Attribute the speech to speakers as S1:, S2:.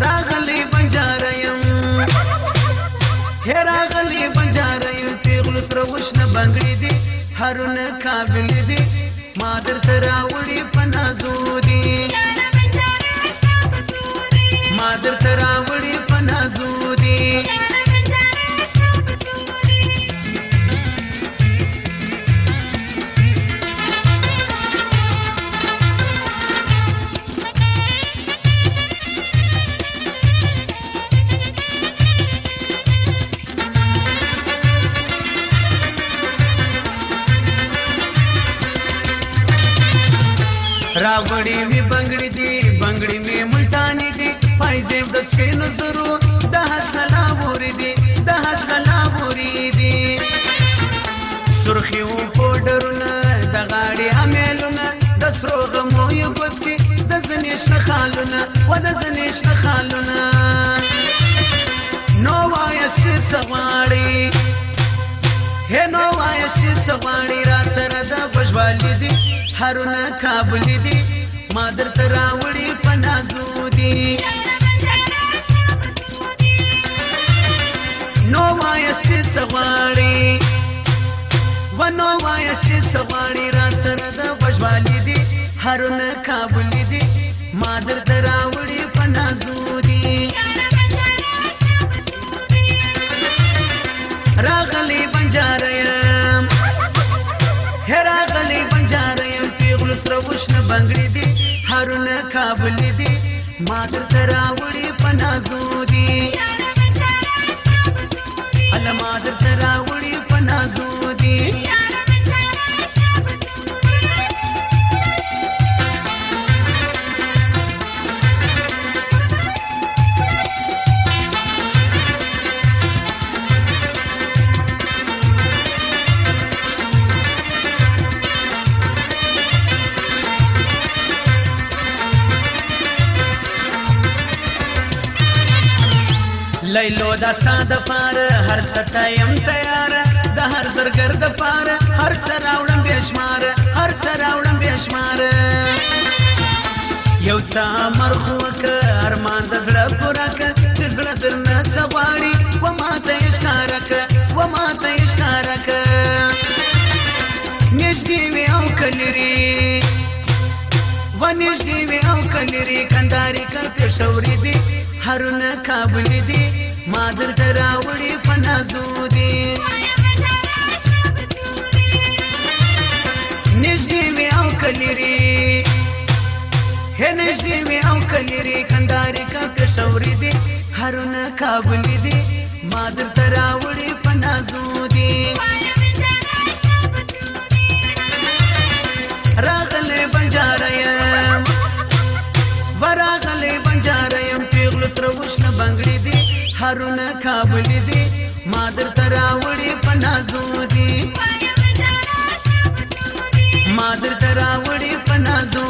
S1: راغلی بنجارایم راغلی بنجارایم پیغلو سره وشنه بنګړي دي هرونه قابل دي ما درته راوړي په نازو دي ما درته راوړي په نازو دي راوړي می بنګړي دي بنګړي می ملتانی دي پایزه د سپینو زرو د حسلا ووري دي د حسلا ووري دي سرخیو پودرونه د غاړي امیلونه د سرو غمو یو ګوتې د زنیش خالونه و د زنیش خالونه نو وای چې سواړي هه نو وای چې سواړي را سره د بشوالي دي هرونه قابل دي ما درته راوړي په نازو دي نو وای چې سواړي و نو وای چې سواړي را سره د بشوالي دي هرونه قابل دي ما درته راوړي په نازو دي راغلی بنجارایم راغلی بنجارایم پیغلو سره وشنه بنګړي دي هرونه قابل دي ما درته راوړي په نازو دي الله ما درته راوړي په نازو دي لیلو دا ساده پار هر ستایم تیار د هر زرګر د پار هر چراوړم بشمار هر چراوړم بشمار یو څا مرخوک ارمان د زړه پورک چې زړه درنه سواړي و ماته اشکارک و ماته اشکارک نشدي وی او کلری و نشدي وی او کلری کنداري کک شوري دي هرونه قابل دي ما درته راوړي په نازو دي نږدې مې او کلري هه نږدې مې او کلري کنداري کک شوري دي هرونه قابل دي ما درته راوړي په نازو دي راغلی بنجارایم راغلی بنجارایم پیغلو سره وشنه بنګړي دي هرونه قابل دي ما درته راوړي په نازو دي ما درته راوړي په نازو